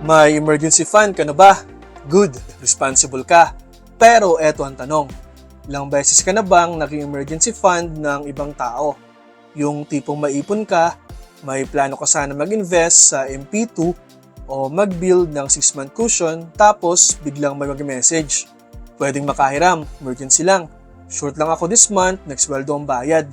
May emergency fund ka na ba? Good, responsible ka. Pero eto ang tanong, ilang beses ka na bang naging emergency fund ng ibang tao? Yung tipong maipon ka, may plano ka sana mag-invest sa MP2 o mag-build ng 6-month cushion tapos biglang may mag-message. Pwedeng makahiram, emergency lang. Short lang ako this month, next sweldo ang bayad.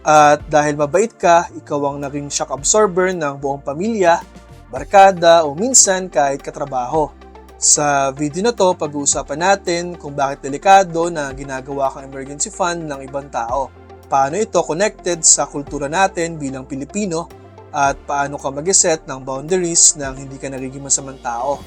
At dahil mabait ka, ikaw ang naging shock absorber ng buong pamilya, barkada o minsan kahit katrabaho. Sa video na to, pag-uusapan natin kung bakit delikado na ginagawa kang emergency fund ng ibang tao. Paano ito connected sa kultura natin bilang Pilipino at paano ka mag-set ng boundaries nang hindi ka nagiging masamang tao.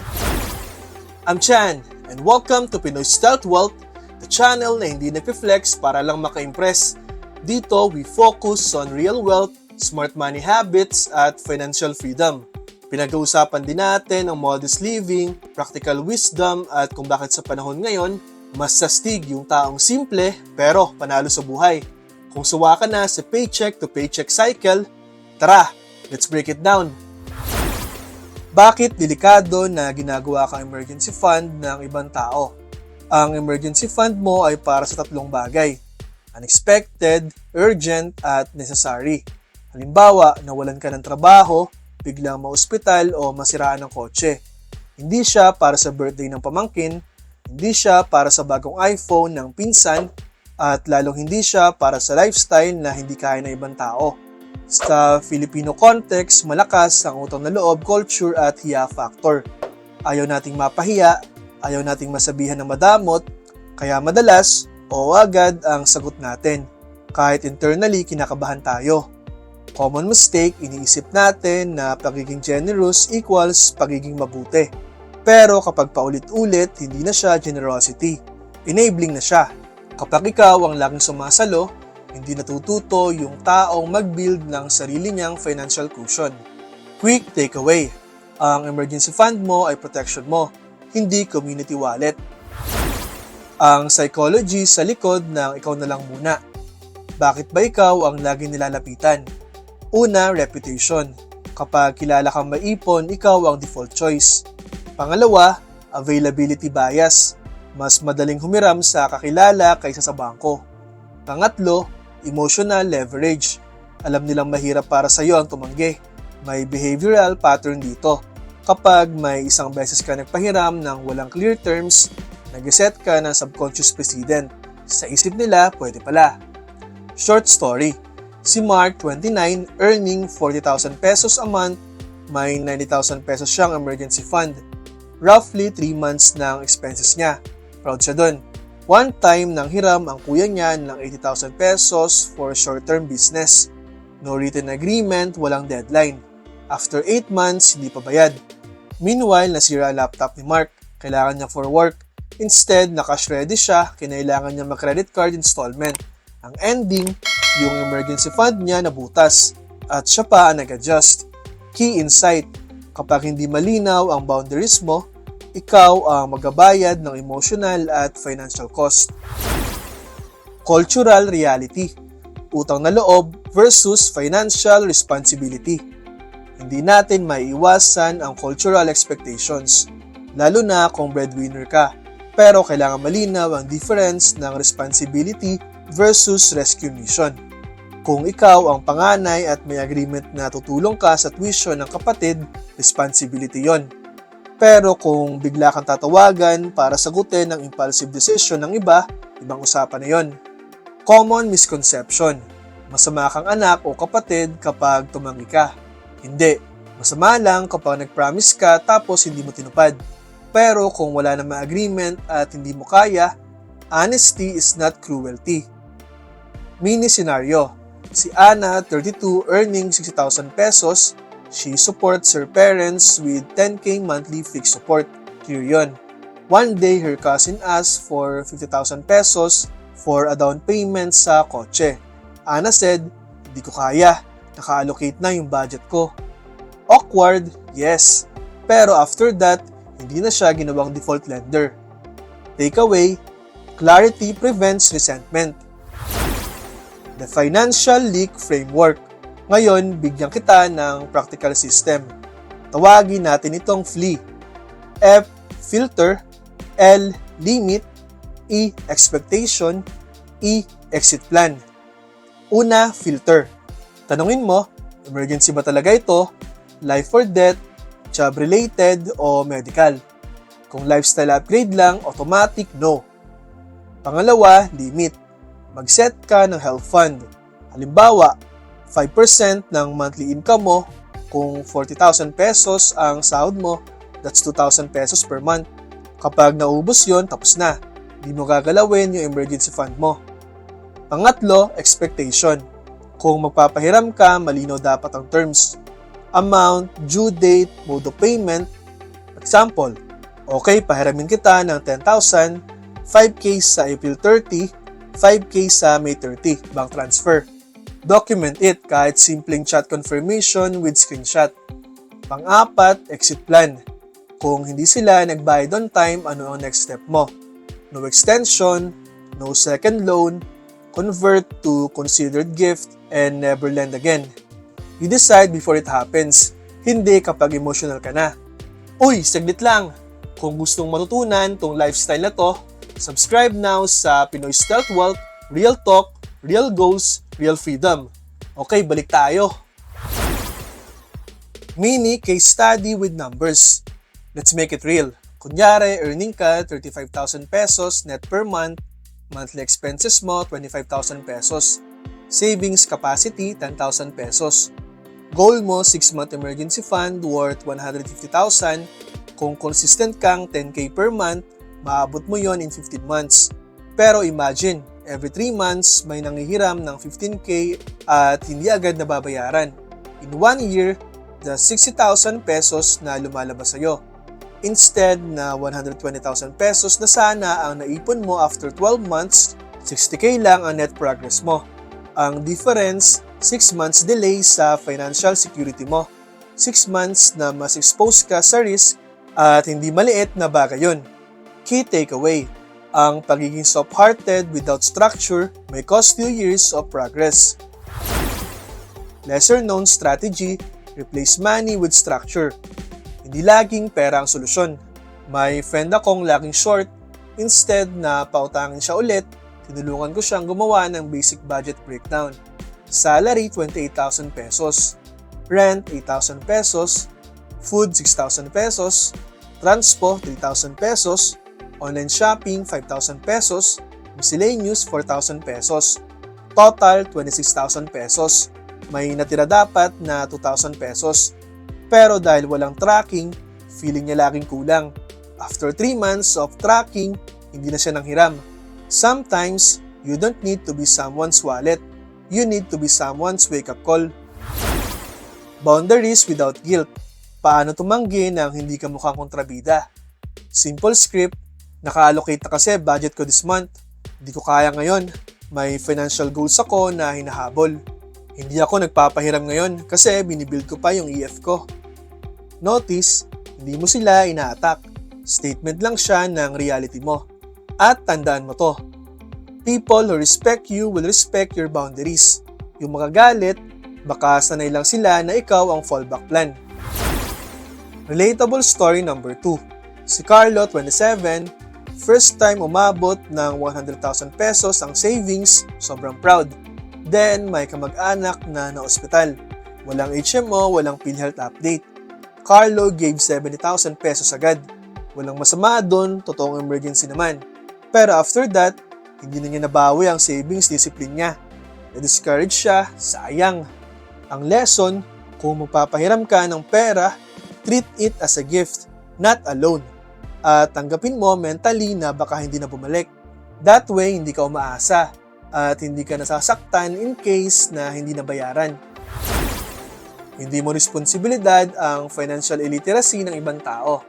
I'm Chan and welcome to Pinoy Stealth Wealth, the channel na hindi nagpe-flex para lang maka-impress. Dito, we focus on real wealth, smart money habits at financial freedom. Pinag-uusapan din natin ang modest living, practical wisdom at kung bakit sa panahon ngayon, mas sastig yung taong simple pero panalo sa buhay. Kung suwa ka na sa paycheck to paycheck cycle, tara, let's break it down. Bakit delikado na ginagawa kang emergency fund ng ibang tao? Ang emergency fund mo ay para sa tatlong bagay: unexpected, urgent at necessary. Halimbawa, nawalan ka ng trabaho, biglang maospital o masiraan ng kotse. Hindi siya para sa birthday ng pamangkin, hindi siya para sa bagong iPhone ng pinsan, at lalong hindi siya para sa lifestyle na hindi kaya ng ibang tao. Sa Filipino context, malakas ang utang na loob, culture at hiya factor. Ayaw nating mapahiya, ayaw nating masabihan ng madamot, kaya madalas, oo agad ang sagot natin. Kahit internally kinakabahan tayo. Common mistake, iniisip natin na pagiging generous equals pagiging mabuti. Pero kapag paulit-ulit, hindi na siya generosity. Enabling na siya. Kapag ikaw ang laging sumasalo, hindi natututo yung taong mag-build ng sarili niyang financial cushion. Quick takeaway. Ang emergency fund mo ay protection mo, hindi community wallet. Ang psychology sa likod ng ikaw na lang muna. Bakit ba ikaw ang laging nilalapitan? Una, reputation. Kapag kilala kang maipon, ikaw ang default choice. Pangalawa, availability bias. Mas madaling humiram sa kakilala kaysa sa bangko. Pangatlo, emotional leverage. Alam nilang mahirap para sa iyo ang tumanggi. May behavioral pattern dito. Kapag may isang beses ka nagpahiram ng walang clear terms, nag-set ka ng subconscious precedent. Sa isip nila, pwede pala. Short story. Si Mark, 29, earning 40,000 pesos a month, may 90,000 pesos siyang emergency fund. Roughly 3 months ng expenses niya. Proud siya dun. One time nang hiram ang kuya niya ng 80,000 pesos for short-term business. No written agreement, walang deadline. After 8 months, hindi pa bayad. Meanwhile, nasira ang laptop ni Mark. Kailangan niya for work. Instead, naka-cash ready siya, kinailangan niya mag-credit card installment. Ang ending, yung emergency fund niya nabutas at siya pa ang nag-adjust. Key insight, kapag hindi malinaw ang boundaries mo, ikaw ang magbabayad ng emotional at financial cost. Cultural reality, utang na loob versus financial responsibility. Hindi natin maiiwasan ang cultural expectations, lalo na kung breadwinner ka. Pero kailangan malinaw ang difference ng responsibility versus rescue mission. Kung ikaw ang panganay at may agreement na tutulong ka sa tuition ng kapatid, responsibility yon. Pero kung bigla kang tatawagan para sagutin ang impulsive decision ng iba, ibang usapan na yon. Common misconception. Masama kang anak o kapatid kapag tumanggi ka. Hindi. Masama lang kapag nag-promise ka tapos hindi mo tinupad. Pero kung wala namang agreement at hindi mo kaya, honesty is not cruelty. Mini scenario. Si Anna, 32, earning 60,000 pesos. She supports her parents with 10K monthly fixed support. Clear yun. One day, her cousin asked for 50,000 pesos for a down payment sa kotse. Anna said, "Hindi ko kaya. Naka-allocate na yung budget ko." Awkward, yes. Pero after that, hindi na siya ginawang default lender. Takeaway, clarity prevents resentment. The Financial Leak Framework. Ngayon, bigyan kita ng practical system. Tawagin natin itong FLEE. F. Filter. L. Limit. E. Expectation. E. Exit plan. Una, filter. Tanungin mo, emergency ba talaga ito? Life or death? Job-related o medical? Kung lifestyle upgrade lang, automatic no. Pangalawa, limit. Mag-set ka ng health fund. Halimbawa, 5% ng monthly income mo. Kung 40,000 pesos ang sahod mo, that's 2,000 pesos per month. Kapag naubos yon, tapos na. Hindi mo gagalawin yung emergency fund mo. Pangatlo, expectation. Kung magpapahiram ka, malinaw dapat ang terms. Amount, due date, mode of payment. Example, okay, pahiramin kita ng 10,000, 5K sa April 30, 5K sa May 30, bank transfer. Document it kahit simpleng chat confirmation with screenshot. Pang-apat, exit plan. Kung hindi sila nagbayad on time, ano ang next step mo? No extension, no second loan, convert to considered gift, and never lend again. You decide before it happens, hindi kapag emotional ka na. Uy, saglit lang! Kung gustong matutunan tong lifestyle na to, subscribe now sa Pinoy Stealth Wealth, Real Talk, Real Goals, Real Freedom. Okay, balik tayo. Mini case study with numbers. Let's make it real. Kunyari, earning ka 35,000 pesos net per month, monthly expenses mo 25,000 pesos, savings capacity 10,000 pesos. Goal mo 6-month emergency fund worth 150,000. Kung consistent kang 10K per month, maabot mo yon in 15 months. Pero imagine, every 3 months may nanghihiram ng 15K at hindi agad nababayaran. In 1 year, the 60,000 pesos na lumalabas sa'yo. Instead na 120,000 pesos na sana ang naipon mo after 12 months, 60K lang ang net progress mo. Ang difference, 6 months delay sa financial security mo. 6 months na mas expose ka sa risk at hindi maliit na bagay yun. Key takeaway, ang pagiging soft-hearted without structure may cost you years of progress. Lesser known strategy, replace money with structure. Hindi laging pera ang solusyon. May friend akong laging short, instead na pautangin siya ulit, tinulungan ko siyang gumawa ng basic budget breakdown. Salary, 28,000 pesos. Rent, 8,000 pesos. Food, 6,000 pesos. Transpo, 3,000 pesos. Online shopping, 5,000 pesos. Miscellaneous, 4,000 pesos. Total, 26,000 pesos. May natira dapat na 2,000 pesos. Pero dahil walang tracking, feeling niya laging kulang. After 3 months of tracking, hindi na siya nanghiram. Sometimes, you don't need to be someone's wallet. You need to be someone's wake-up call. Boundaries without guilt. Paano tumanggi nang hindi ka mukhang kontrabida? Simple script. Naka-allocate na kasi budget ko this month. Hindi ko kaya ngayon. May financial goals ako na hinahabol. Hindi ako nagpapahiram ngayon kasi binibuild ko pa yung EF ko. Notice, hindi mo sila ina-attack. Statement lang siya ng reality mo. At tandaan mo to. People who respect you will respect your boundaries. Yung magagalit, baka sanay lang sila na ikaw ang fallback plan. Relatable story number 2. Si Carlo, 27, first time umabot ng 100,000 pesos ang savings, sobrang proud. Then, may kamag-anak na na-ospital. Walang HMO, walang PhilHealth update. Carlo gave 70,000 pesos agad. Walang masama doon, totoong emergency naman. Pero after that, hindi na niya nabawi ang savings discipline niya. Na-discourage siya, sayang. Ang lesson, kung magpapahiram ka ng pera, treat it as a gift, not a loan. At tanggapin mo mentally na baka hindi na bumalik. That way, hindi ka umaasa at hindi ka nasasaktan in case na hindi nabayaran. Hindi mo responsibilidad ang financial illiteracy ng ibang tao.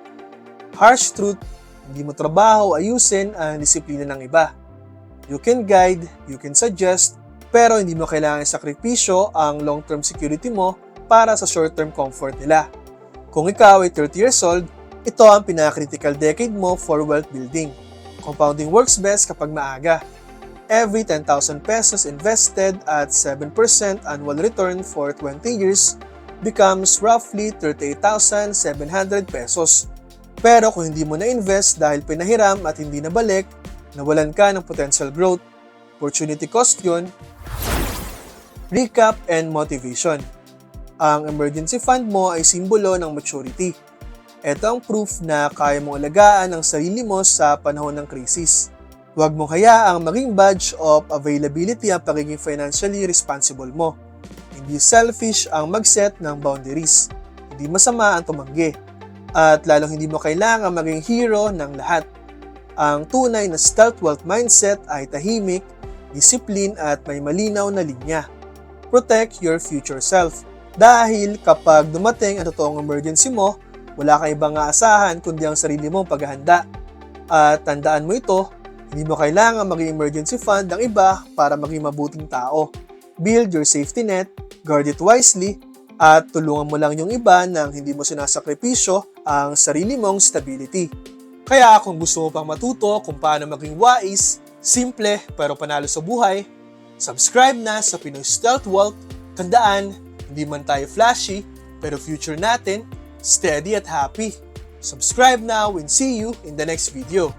Harsh truth, hindi mo trabaho ayusin ang disiplina ng iba. You can guide, you can suggest, pero hindi mo kailangan sakripisyo ang long-term security mo para sa short-term comfort nila. Kung ikaw ay 30 years old, ito ang pinaka-critical decade mo for wealth building. Compounding works best kapag maaga. Every 10,000 pesos invested at 7% annual return for 20 years becomes roughly 38,700 pesos. Pero kung hindi mo na-invest dahil pinahiram at hindi nabalik, nawalan ka ng potential growth. Opportunity cost yun. Recap and motivation. Ang emergency fund mo ay simbolo ng maturity. Ito ang proof na kaya mong alagaan ang sarili mo sa panahon ng krisis. Huwag mo hayaang maging badge of availability ang pagiging financially responsible mo. Hindi selfish ang mag-set ng boundaries. Hindi masama ang tumanggi. At lalong hindi mo kailangan maging hero ng lahat. Ang tunay na stealth wealth mindset ay tahimik, discipline at may malinaw na linya. Protect your future self. Dahil kapag dumating ang totoong emergency mo, wala kang ibang aasahan kundi ang sarili mong paghahanda. At tandaan mo ito, hindi mo kailangan maging emergency fund ng iba para maging mabuting tao. Build your safety net, guard it wisely, at tulungan mo lang yung iba nang hindi mo sinasakripisyo ang sarili mong stability. Kaya kung gusto mo pang matuto kung paano maging wise, simple pero panalo sa buhay, subscribe na sa Pinoy Stealth Wealth. Tandaan, hindi man tayo flashy, pero future natin, steady at happy. Subscribe now and see you in the next video.